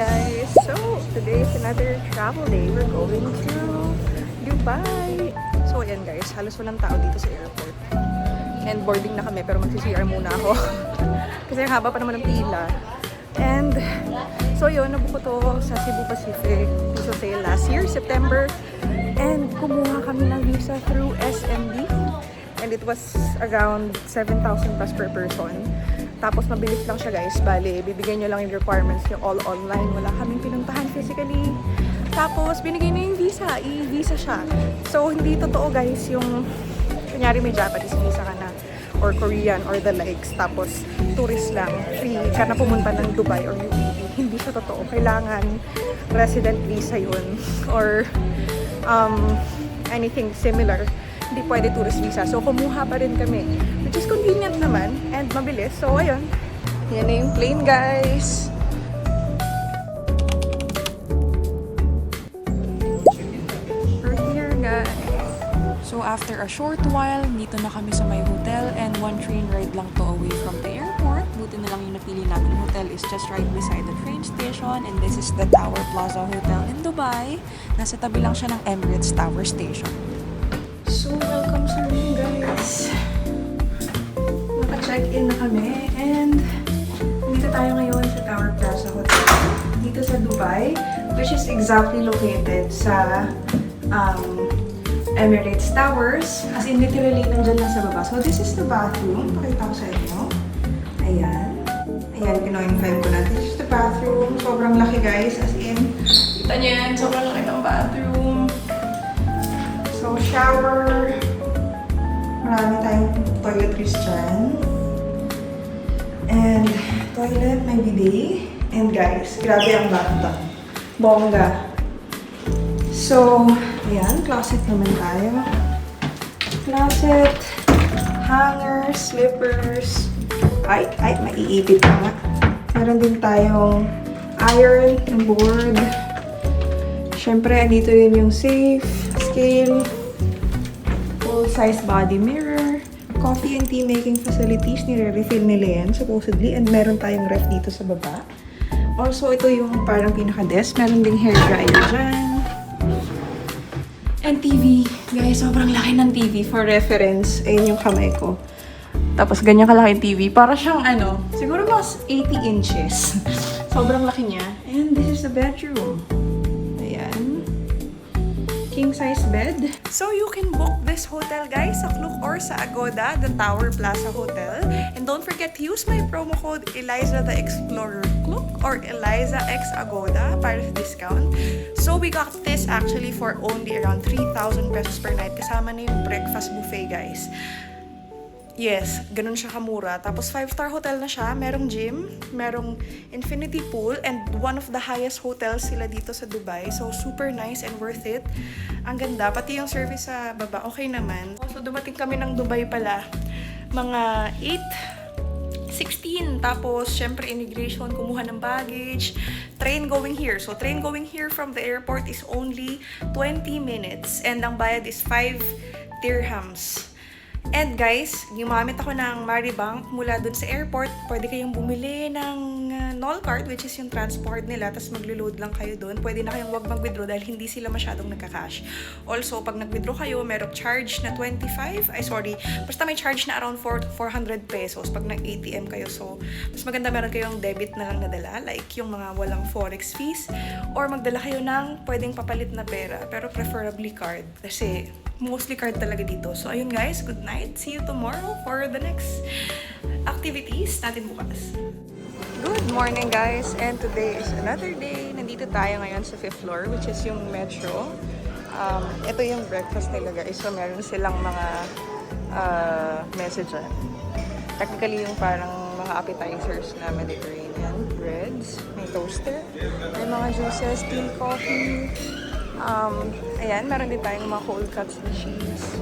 guys! So, today is another travel day. We're going to Dubai! So, ayan guys, halos walang tao dito sa airport. And boarding na kami, pero mag-CR muna ako. Kasi haba pa naman ng pila. And, so yun, nabuko to sa Cebu Pacific piso sale last year, September. And kumuha kami ng visa through SMB. And it was around 7,000 plus per person. Tapos mabilis lang siya guys, bali, bibigyan nyo lang yung requirements nyo all online. Wala kaming pinuntahan physically. Tapos binigay na yung visa, i-visa siya. So hindi totoo guys yung, kunyari may Japanese visa ka na, or Korean, or the likes. Tapos tourist lang, free ka na pumunta ng Dubai or UAE. Hindi siya totoo. Kailangan resident visa yun. Or anything similar. Hindi pwede tourist visa. So, kumuha pa rin kami. Which is convenient naman and mabilis. So, ayun. Yan na yung plane, guys. We're here, guys. So, after a short while, dito na kami sa may hotel and one train ride lang to away from the airport. Buti na lang yung napili natin hotel is just right beside the train station and this is the Tower Plaza Hotel in Dubai. Nasa tabi lang siya ng Emirates Tower Station. So, welcome sa room, guys. Naka-check-in na kami and dito tayo ngayon sa Tower Plaza Hotel. Dito sa Dubai, which is exactly located sa Emirates Towers. As in, literally, nandyan lang sa baba. So, this is the bathroom. Pakita ko sa inyo. Ayan. Ayan, pinoinfime ko na. This is the bathroom. Sobrang laki, guys. As in, kita niyo yan. Sobrang laki ng bathroom. So, shower. Marami tayong toiletries dyan. And, toilet, may bidet. And guys, grabe ang bathtub. Bongga. So, ayan, closet naman tayo. Closet, hangers, slippers. Ay, maiipit pa nga. Meron din tayong iron and board. Siyempre, andito rin yung safe, scale, full-size body mirror, coffee and tea making facilities, nire-refill nila yan, supposedly, and meron tayong ref dito sa baba. Also, ito yung parang pinaka-desk, meron ding hair dryer dyan. And TV. Guys, sobrang laki ng TV. For reference, ayun yung kamay ko. Tapos, ganyan kalaki yung TV. Para siyang, siguro mas 80 inches. Sobrang laki niya. And this is the bedroom. Ayan. King-size bed. So, you can book this hotel, guys, sa Klook or sa Agoda, the Tower Plaza Hotel. And don't forget to use my promo code Eliza the Explorer Klook or Eliza X Agoda para sa discount. So, we got this actually for only around 3,000 pesos per night. Kasama na yung breakfast buffet, guys. Yes, ganun siya kamura. Tapos 5-star hotel na siya. Merong gym, merong infinity pool, and one of the highest hotels sila dito sa Dubai. So, super nice and worth it. Ang ganda. Pati yung service sa baba, okay naman. So, dumating kami ng Dubai pala. Mga 8:16. Tapos, syempre, immigration, kumuha ng baggage. Train going here. So, train going here from the airport is only 20 minutes. And ang bayad is 5 dirhams. And guys, gumamit ako ng Maribank mula dun sa airport. Pwede kayong bumili ng Nol card, which is yung transport nila, tapos maglo-load lang kayo dun. Pwede na kayong wag mag-withdraw dahil hindi sila masyadong nagka-cash. Also, pag nag-withdraw kayo, merong charge na 25. Basta may charge na around 400 pesos pag nag-ATM kayo. So, mas maganda meron kayong debit na lang nadala, like yung mga walang forex fees. Or magdala kayo ng pwedeng papalit na pera, pero preferably card. Kasi mostly card talaga dito. So, ayun guys, good night. See you tomorrow for the next activities natin bukas. Good morning guys, and today is another day. Nandito tayo ngayon sa 5th floor, which is yung metro. Ito yung breakfast nila guys. So, meron silang mga mesa dyan. Technically, yung parang mga appetizers na Mediterranean. Breads, may toaster, may mga juices, tea, coffee. Ayan, meron din tayong mga cold cuts na cheese.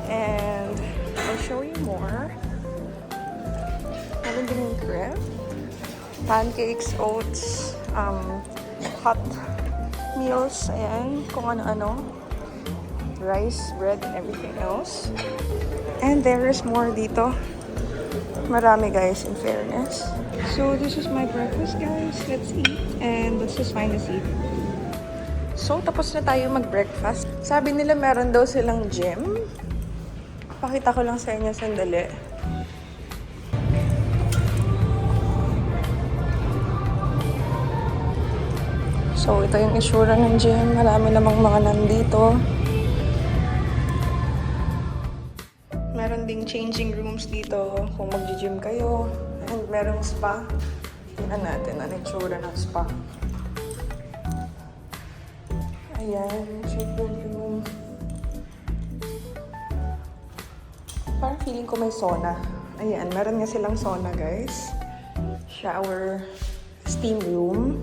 And I'll show you more. Meron din yung crepe, pancakes, oats, hot meals, ayan, kung ano-ano. Rice, bread, and everything else. And there is more dito. Marami guys, in fairness. So, this is my breakfast guys. Let's eat. And let's just find a seat. So, tapos na tayo mag-breakfast. Sabi nila meron daw silang gym. Pakita ko lang sa inyo sandali. So, ito yung itsura ng gym. Marami namang mga nandito. Meron ding changing rooms dito kung mag-gym kayo. And merong spa. Tingnan natin ang itsura ng spa. Ayan, shape room. Parang feeling ko may sauna. Ayan, meron nga silang sauna guys. Shower, steam room.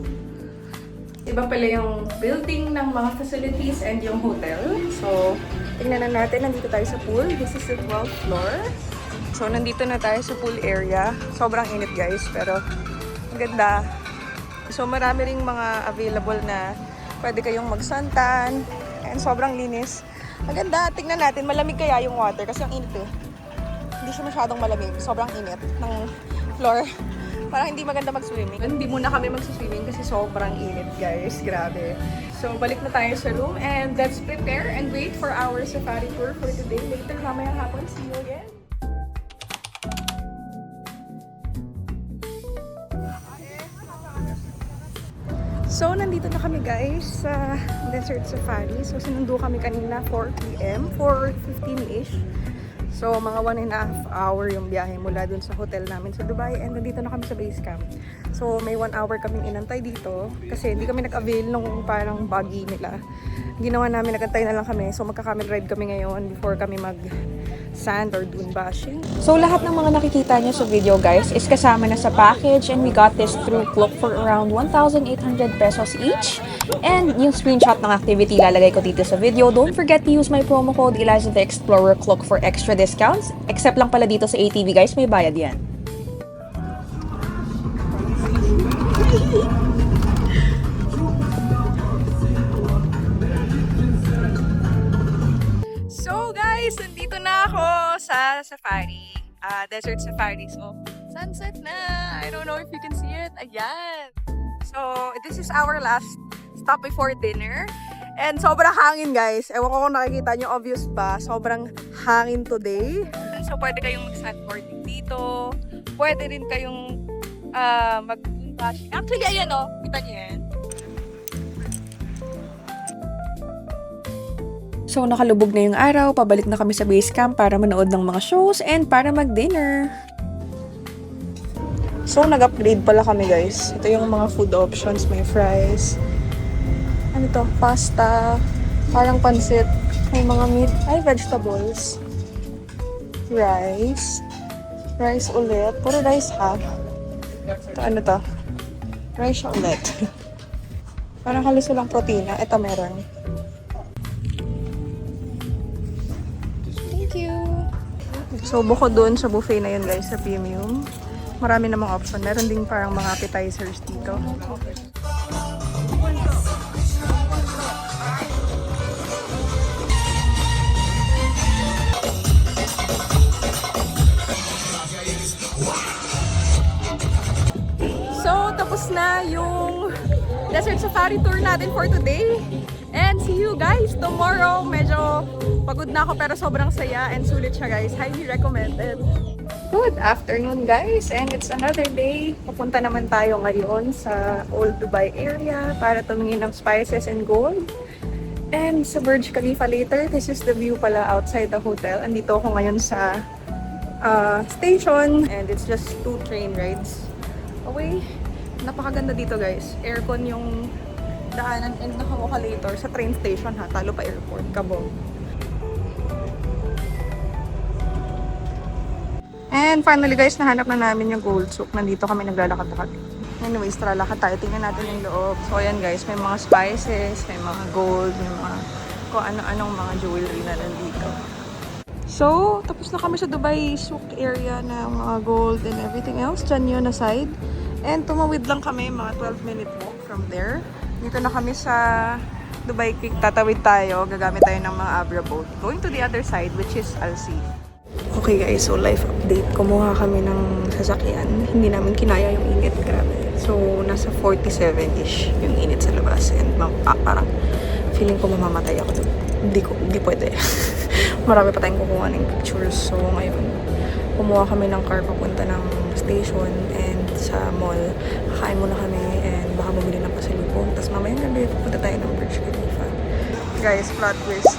Iba pala yung building ng mga facilities and yung hotel. So, tingnan na natin. Nandito tayo sa pool. This is the 12th floor. So, nandito na tayo sa pool area. Sobrang init guys, pero ang ganda. So, marami ring mga available na pwede kayong magsuntan. And sobrang linis. Ang ganda. Tingnan natin. Malamig kaya yung water kasi ang init eh. Hindi siya masyadong malamig. Sobrang init ng floor. Parang hindi maganda mag-swimming. Hindi muna kami mag-swimming kasi sobrang init, guys. Grabe. So, balik na tayo sa room and let's prepare and wait for our safari tour for today. Later, mamayang hapon. See you again. So, nandito na kami, guys, sa Desert Safari. So, sinundo kami kanina 4 p.m. 4:15-ish. So, mga 1.5 hour yung biyahe mula dun sa hotel namin sa Dubai and nandito na kami sa base camp. So, may 1 hour kaming inantay dito kasi hindi kami nag-avail nung parang buggy nila. Ginawa namin, nagantay na lang kami. So, magka-camel ride kami ngayon before kami mag-sand or dune bashing. So, lahat ng mga nakikita nyo sa video, guys, is kasama na sa package and we got this through Klook for around 1,800 pesos each. And yung screenshot ng activity lalagay ko dito sa video. Don't forget to use my promo code Eliza the Explorer Klook for extra discounts. Except lang pala dito sa ATV, guys, may bayad yan. So guys, nandito na ako sa safari. Desert Safari. So, sunset na. I don't know if you can see it. Ayan. So, this is our last stop before dinner. And sobrang hangin guys. Ewan ko kung nakikita nyo, obvious ba? Sobrang hangin today. So, pwede kayong mag-sandboarding dito. Pwede rin kayong mag-bashing. Actually, ayan o. Kita nyo yan. So, nakalubog na yung araw, pabalik na kami sa base camp para manood ng mga shows and para mag-dinner. So, nag-upgrade pala kami guys. Ito yung mga food options. May fries. Ano to? Pasta. Parang pansit. May mga meat. Ay, vegetables. Rice. Rice ulit. Puro rice ha. Ito ano to? Rice ulit. Parang halos walang protina. Ito meron. Thank you. So, bukod doon sa buffet na yun guys, sa premium. Marami namang option. Meron ding parang mga appetizers dito. So, tapos na yung Desert Safari tour natin for today. And see you guys tomorrow. Medyo pagod na ako pero sobrang saya and sulit siya guys. Highly recommended. Good afternoon guys, and it's another day. Pupunta naman tayo ngayon sa Old Dubai area para tumingin ng spices and gold. And sa Burj Khalifa later. This is the view pala outside the hotel. Andito ako ngayon sa station and it's just 2 train rides away. Napakaganda dito guys. Aircon yung daanan and naka-walkalator sa train station ha. Talo pa airport, kabog. And finally guys, nahanap na namin yung gold souk. Nandito kami naglalakad-lakad. Anyways, tara lakad tayo. Tingnan natin yung loob. So ayan guys, may mga spices, may mga gold, may mga kung ano-anong mga jewelry na nandito. So, tapos na kami sa Dubai souk area na mga gold and everything else. Dyan yun aside. And tumawid lang kami, mga 12-minute walk from there. Dito na kami sa Dubai Creek. Tatawid tayo. Gagamit tayo ng mga Abra boat. Going to the other side, which is Al Sea. Okay guys, so life update. Kumuha kami ng sasakyan. Hindi namin kinaya yung init, grabe. So, nasa 47-ish yung init sa labas. And parang feeling ko mamamatay ako. Hindi pwede. Marami pa tayong kukuha ng pictures. So, ngayon, kumuha kami ng car papunta ng station and sa mall. Kakain muna kami and baka bumili ng pasalubong. Tapos mamayang gabi, pupunta tayo ng Burj Khalifa. Guys, plot twist.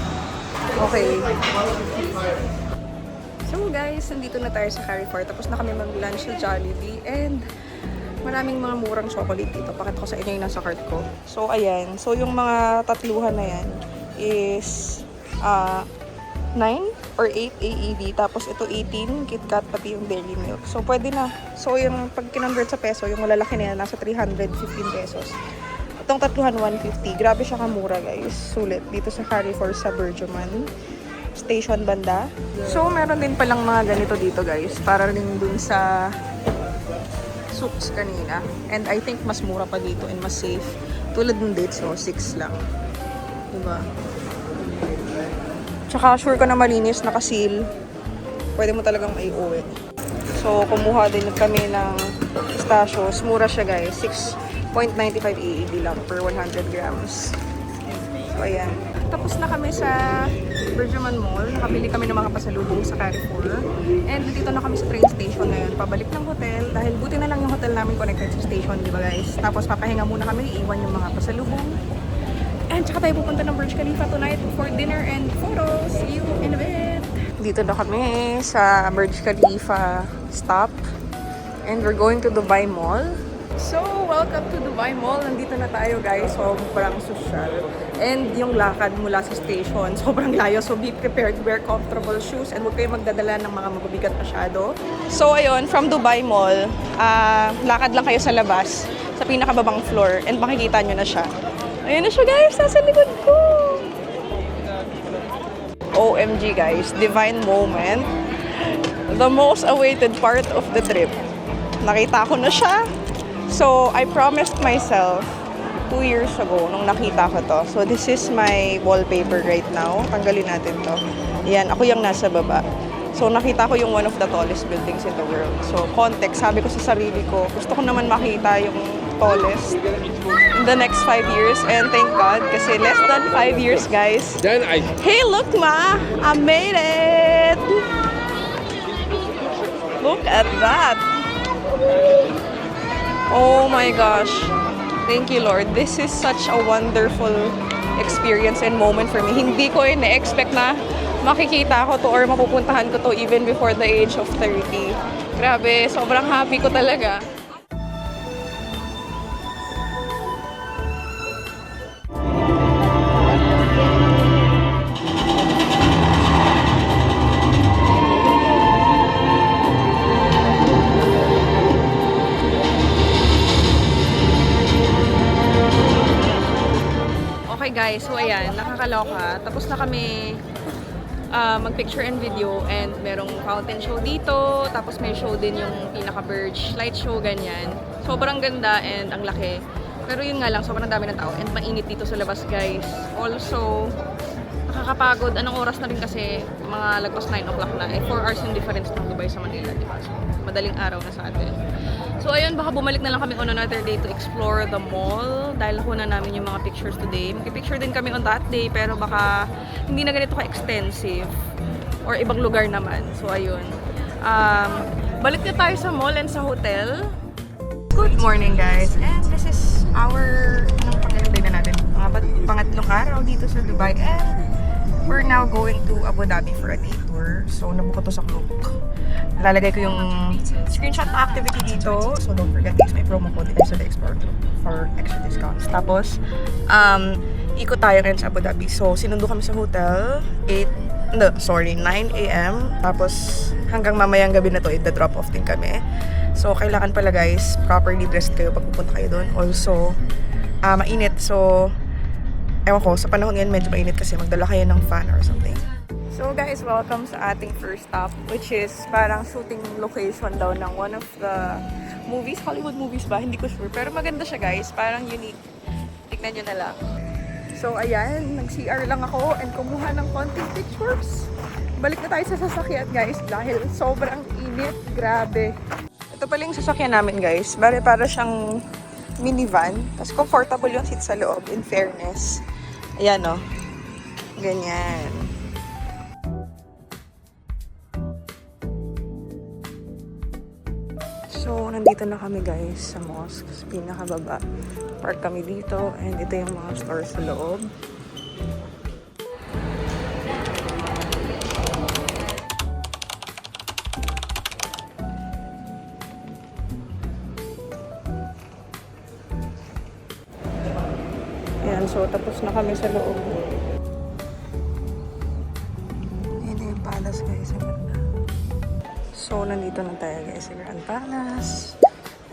Okay. So guys, nandito na tayo sa Carrefour. Tapos na kami mag-lunch sa Jollibee. And maraming mga murang chocolate dito. Pakita ko sa inyo yung nasa cart ko. So ayan. So yung mga tatluhan na yan is 9 or 8 AED. Tapos ito 18, KitKat, pati yung dairy milk. So pwede na. So yung pag kinonvert sa peso, yung malalaki na yan, nasa 315 pesos. Itong tatluhan 150. Grabe siya kamura guys. Sulit dito sa Carrefour sa Bergman Station banda. So meron din palang mga ganito dito guys. Para rin dun sa souks kanina. And I think mas mura pa dito and mas safe. Tulad ng dates, so 6 lang. Diba? Tsaka sure ko na malinis, nakaseal. Pwede mo talagang maiuwi. So kumuha din kami ng pistachios. Mura siya guys. 6.95 AED lang per 100 grams. So ayan. Tapos na kami sa Bergman Mall. Nakabili kami ng mga pasalubong sa Carrefour. And dito na kami sa train station ngayon. Pabalik ng hotel. Dahil buti na lang yung hotel namin connected sa station, di ba guys? Tapos papahinga muna kami. Iiwan yung mga pasalubong. And tsaka tayo pupunta ng Burj Khalifa tonight for dinner and photos. See you in a bit. Dito na kami sa Burj Khalifa stop. And we're going to Dubai Mall. So, welcome to Dubai Mall. Nandito na tayo guys. Sobrang social. And yung lakad mula sa station, sobrang layo. So, be prepared. Wear comfortable shoes. And huwag kayo magdadala ng mga mabibigat masyado. So, ayun, from Dubai Mall, lakad lang kayo sa labas, sa pinakababang floor. And makikita nyo na siya. Ayun na siya guys, nasa likod ko. OMG guys, divine moment. The most awaited part of the trip. Nakita ko na siya. So, I promised myself 2 years ago nung nakita ko to. So, this is my wallpaper right now. Tanggalin natin to. Yan, ako yung nasa baba. So, nakita ko yung one of the tallest buildings in the world. So, context, sabi ko sa sarili ko, gusto ko naman makita yung tallest in the next 5 years. And thank God, kasi less than 5 years, guys. Hey, look, Ma! I made it! Look at that! Oh my gosh. Thank you, Lord. This is such a wonderful experience and moment for me. Hindi ko ina-expect na makikita ko to or mapupuntahan ko to even before the age of 30. Grabe, sobrang happy ko talaga. Okay guys, so ayan, nakakaloka. Tapos na kami mag-picture and video and merong fountain show dito. Tapos may show din yung pinaka-Burj light show, ganyan. Sobrang ganda and ang laki. Pero yun nga lang, sobrang dami ng tao and mainit dito sa labas guys. Also, nakakapagod. Anong oras na rin kasi mga lagpas 9 o'clock na. 4 hours yung difference ng Dubai sa Manila, diba? So, madaling araw na sa atin. So ayun, baka bumalik na lang kami on another day to explore the mall dahil nakuha na namin yung mga pictures today. Mag-picture din kami on that day pero baka hindi na ganito ka-extensive or ibang lugar naman. So ayun. Balik na tayo sa mall and sa hotel. Good morning guys! And this is our pangalan day na natin. Pangatlong araw dito sa Dubai and we're now going to Abu Dhabi for a day tour. So nabuko to sa Klook. Lalagay ko yung screenshot activity dito. So don't forget to use my promo code EXPLORE for extra discounts. Tapos, ikot tayo ngayon sa Abu Dhabi. So sinundo kami sa hotel 9 a.m. Tapos hanggang mamayang gabi na to, i-drop off din kami. So kailangan pala guys, properly dressed kayo pag pupunta kayo doon. Also, mainit. So, ewan ko, sa panahon ngayon medyo mainit kasi magdala kayo ng fan or something. So guys, welcome sa ating first stop, which is parang shooting location daw ng one of the movies, Hollywood movies ba? Hindi ko sure. Pero maganda siya guys, parang unique. Tignan nyo na lang. So ayan, nag-CR lang ako and kumuha ng konting pictures. balik na tayo sa sasakyan guys dahil sobrang init. Grabe. Ito pala yung sasakyan namin guys. Bale para siyang minivan. Tapos comfortable yung seat sa loob in fairness. Ayan o. Ganyan. So, nandito na kami guys sa mosque. Sa pinakababa. Park kami dito. And ito yung mga stores sa loob. Ayan, so tapos na kami sa loob. Ayan yung palace guys. Ang ganda. So, nandito na tayo guys sa Grand Palace.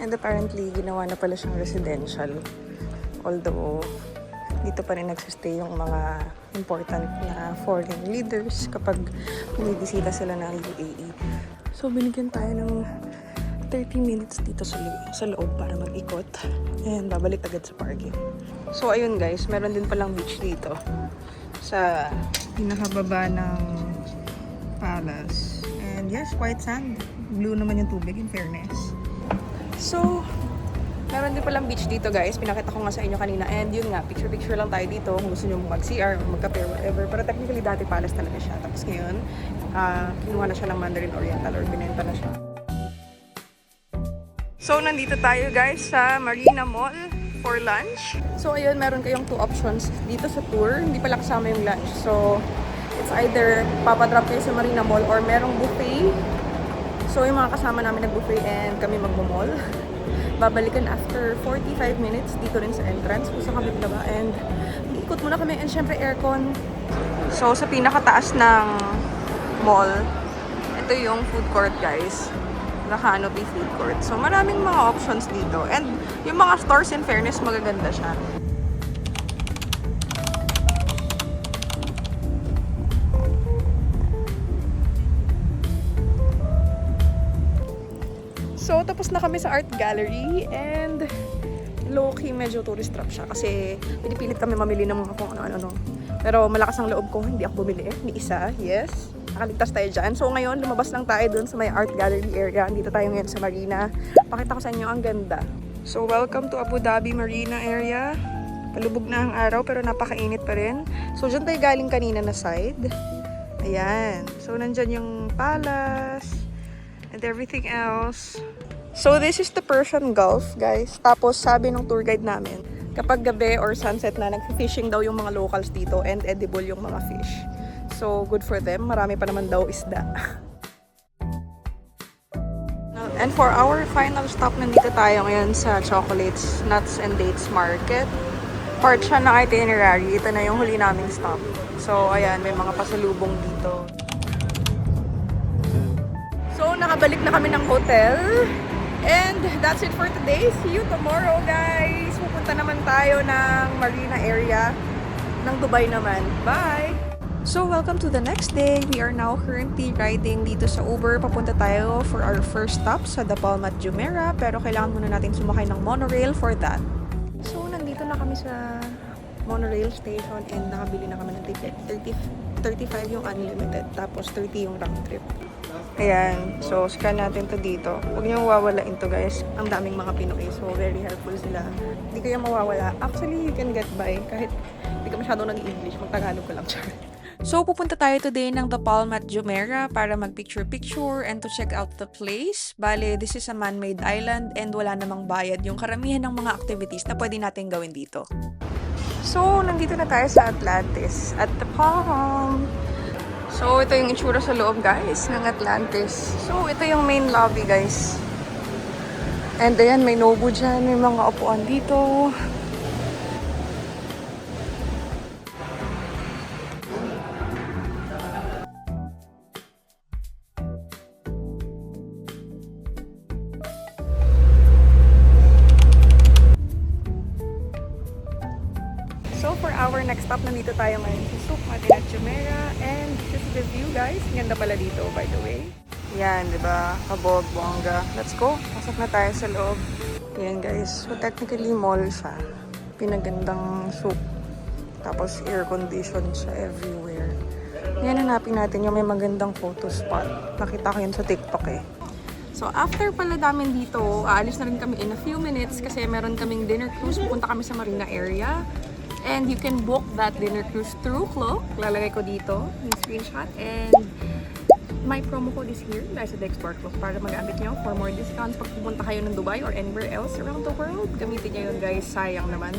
And apparently, ginawa na pala siyang residential. Although, dito pa rin nagsistay yung mga important na foreign leaders kapag bumibisita sila ng UAE. So, binigyan tayo ng 30 minutes dito sa loob para mag-ikot. And babalik agad sa parking. So, ayun guys, meron din palang beach dito sa pinakababa ng palace. And yes, white sand. Blue naman yung tubig, in fairness. So, meron din palang beach dito guys. Pinakita ko nga sa inyo kanina. And yun nga, picture-picture lang tayo dito kung gusto nyo mag-CR, mag-cafe, whatever. Pero technically, dati palace talaga siya. Tapos ngayon, kinuha na siya ng Mandarin Oriental or binenta na siya. So, nandito tayo guys sa Marina Mall for lunch. So, ayun, meron kayong two options dito sa tour. Hindi pala kasama yung lunch. So, it's either papadrop kayo sa Marina Mall or merong buffet. So, yung mga kasama namin nag-buffet and kami magmo-mall. Babalikan after 45 minutes dito rin sa entrance. Kung saan kami pinaba. And ikot muna kami and syempre aircon. So, sa pinakataas ng mall, ito yung food court guys. Naka-canopy food court. So, maraming mga options dito. And yung mga stores, in fairness, magaganda siya. So, tapos na kami sa art gallery and low-key medyo tourist trap siya kasi pinipilit kami mamili ng mga kung ano-ano. Pero malakas ang loob ko, hindi ako bumili. Ni isa, yes. Nakaligtas tayo dyan. So ngayon, lumabas lang tayo dun sa may art gallery area. Dito tayo ngayon sa Marina. Pakita ko sa inyo, ang ganda. So welcome to Abu Dhabi Marina area. Palubog na ang araw pero napakainit pa rin. So dyan tayo galing kanina na side. Ayan. So nandyan yung palace and everything else. So this is the Persian Gulf, guys. Tapos sabi ng tour guide namin, kapag gabi or sunset na, nag-fishing daw yung mga locals dito and edible yung mga fish. So, good for them. Marami pa naman daw isda. And for our final stop, nandito tayo ngayon sa Chocolates, Nuts and Dates Market. Part siya ng itinerary. Ito na yung huli naming stop. So, ayan, may mga pasalubong dito. So, nakabalik na kami ng hotel. And that's it for today. See you tomorrow, guys! Pupunta naman tayo ng Marina area ng Dubai naman. Bye! So, welcome to the next day. We are now currently riding dito sa Uber. Papunta tayo for our first stop sa The Palm at Jumeirah. Pero kailangan muna natin sumakay ng monorail for that. So, nandito na kami sa monorail station and nakabili na kami ng ticket. 35 yung unlimited, tapos 30 yung round trip. Ayan. So, scan natin to dito. Huwag niyong wawalain to, guys. Ang daming mga Pinoy. So, very helpful sila. Hindi kayo mawawala. Actually, you can get by kahit hindi ka masyadong nag-English. Mag-Tagalog ko lang siya. So, pupunta tayo today ng The Palm at Jumeirah para mag-picture-picture and to check out the place. Bale, this is a man-made island and wala namang bayad yung karamihan ng mga activities na pwede natin gawin dito. So, nandito na tayo sa Atlantis at The Palm. So, ito yung itsura sa loob, guys, ng Atlantis. So, ito yung main lobby, guys. And ayan, may Nobu dyan, may mga upuan dito. So, for our next stop, nandito tayo ngayon sa Souk Madinat Jumeirah. And this is the view, guys. Ganda pala dito, by the way. Yan, di ba? Kabog, bongga. Let's go. Pasok na tayo sa loob. Yan, guys. So, technically, mall siya. Pinagandang souk. Tapos, air condition siya everywhere. Yan, hanapin natin yung may magandang photo spot. Nakita ko yun sa TikTok eh. So, after pala namin dito, aalis na rin kami in a few minutes kasi meron kaming dinner cruise. Pupunta kami sa Marina area. And you can book that dinner cruise through Klook. Lalagay ko dito yung screenshot. And my promo code is here, dahil sa Dexport Klook, para magamit nyo for more discounts pag pupunta kayo ng Dubai or anywhere else around the world. Gamitin nyo yun guys, sayang naman.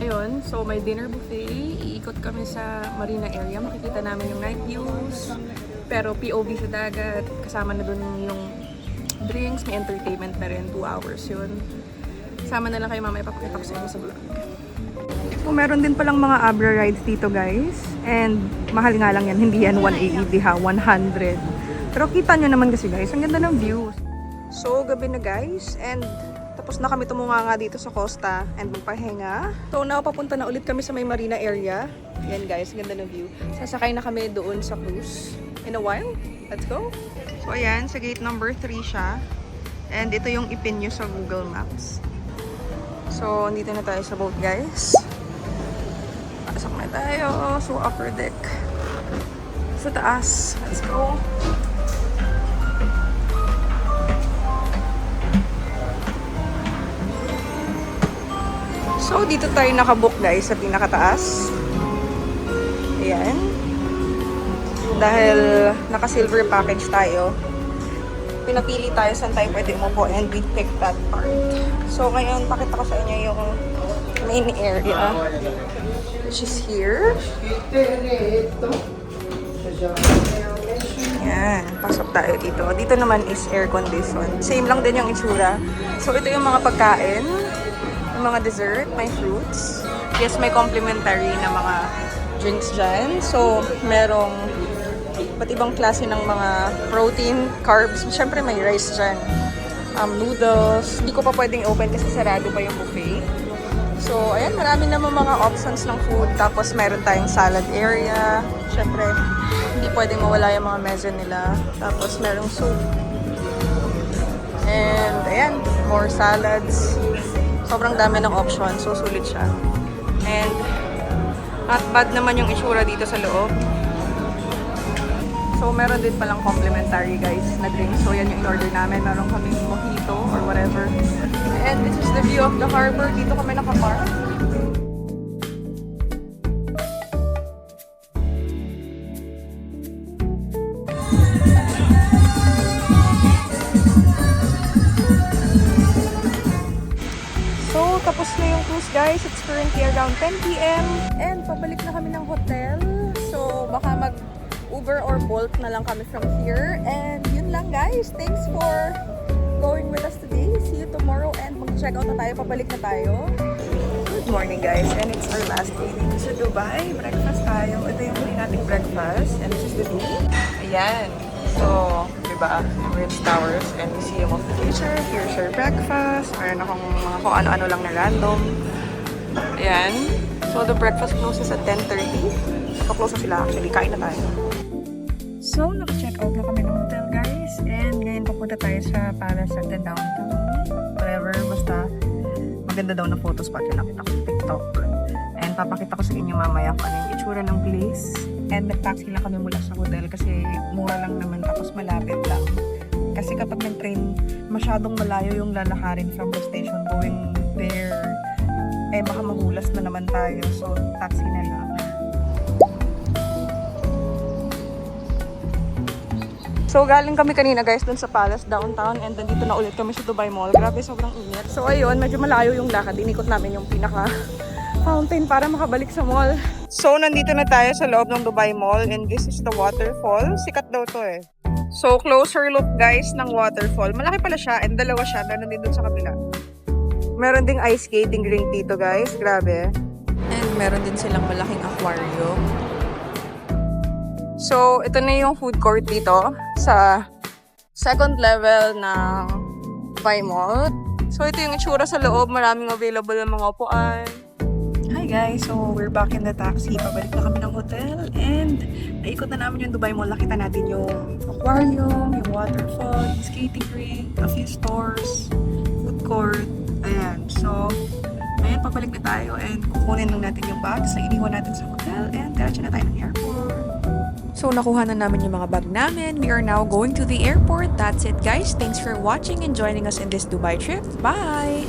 Ayun, so may dinner buffet. Iikot kami sa Marina area. Makikita namin yung night views. Pero POV sa dagat. Kasama na dun yung drinks. May entertainment na rin. 2 hours yun. Sama na lang kayo mamaya. Papakita ko sa inyo sa vlog. So, meron din palang mga Abra rides dito guys. And mahal nga lang yan. Hindi yan 180 ha. 100. Pero kita nyo naman kasi guys. Ang ganda ng views. So, gabi na guys. And tapos na kami tumunga dito sa Costa and magpahinga. So now papunta na ulit kami sa may Marina area. Yan guys, ganda ng view. Sasakay na kami doon sa cruise in a while. Let's go! So ayan, sa gate number 3 siya. And ito yung ipin nyo sa Google Maps. So, dito na tayo sa boat guys. Pasok na tayo. So, upper deck. Sa taas. Let's go! So, dito tayo nakabook guys sa pinakataas. Ayan. Dahil naka-silver package tayo, pinapili tayo saan tayo pwede umupo and we pick that part. So, ngayon, pakita ko sa inyo yung main area, which is here. Ayan, pasok tayo dito. Dito naman is air condition. Same lang din yung itsura. So, ito yung mga pagkain. Mga dessert, may fruits. Yes, may complimentary na mga drinks dyan. So, merong iba't ibang klase ng mga protein, carbs. Siyempre, may rice dyan. Noodles. Hindi ko pa pwedeng open kasi sarado pa yung buffet. So, ayan, marami naman mga options ng food. Tapos, meron tayong salad area. Siyempre, hindi pwedeng mawala yung mga meza nila. Tapos, merong soup. And, ayan, more salads. Sobrang dami ng option, so sulit siya. And not bad naman yung itsura dito sa loob. So meron din palang complimentary guys na drinks. So yan yung in-order namin. Meron kaming mojito or whatever. And this is the view of the harbor. Dito kami nakapark. Tapos na yung cruise guys. It's currently around 10 p.m. And pabalik na kami ng hotel. So baka mag-Uber or Bolt na lang kami from here. And yun lang guys. Thanks for going with us today. See you tomorrow and mag-check out na tayo. Pabalik na tayo. Good morning guys. And it's our last day dito sa Dubai. Breakfast tayo. Ito yung huli nating breakfast. And this is the view. Ayan. So, diba, Emirates Towers and Museum of the Future. Here's your breakfast. Meron akong mga kung ano-ano lang na random. Ayan. So, the breakfast closes at 10:30. So, close na sila actually. Kain na tayo. So, naka-check out na kami ng hotel guys. And ngayon papunta tayo sa Palace at the downtown. Whatever, basta maganda daw na photo spot yung nakita ko sa TikTok. And papakita ko sa inyo mamaya kung ano yung itsura ng place. And nag-taxi lang kami mula sa hotel kasi mura lang naman tapos malapit lang. Kasi kapag nag-train, masyadong malayo yung lalakarin from the station going there. Eh baka magulas na naman tayo. So, taxi na lang. So, galing kami kanina guys dun sa Palace downtown and then dito na ulit kami sa Dubai Mall. Grabe, sobrang init. So, ayun, medyo malayo yung lakad. Inikot namin yung pinaka fountain para makabalik sa mall. So, nandito na tayo sa loob ng Dubai Mall and this is the waterfall. Sikat daw to eh. So, closer look guys ng waterfall. Malaki pala siya and dalawa siya. Meron din dun sa kabila. Meron ding ice skating rink dito guys. Grabe. And meron din silang malaking aquarium. So, ito na yung food court dito sa second level ng Dubai Mall. So, ito yung itsura sa loob. Maraming available ng mga upuan. Hi guys! So, we're back in the taxi. Pabalik na kami ng hotel and naikot na namin yung Dubai Mall. Nakita natin yung aquarium, yung waterfall, yung skating rink, a few stores, food court. Ayan. So, ayan, pabalik na tayo and kukunin lang natin yung bags na iniwan natin sa hotel and diretso na tayo ng airport. So, nakuha na namin yung mga bag namin. We are now going to the airport. That's it, guys. Thanks for watching and joining us in this Dubai trip. Bye!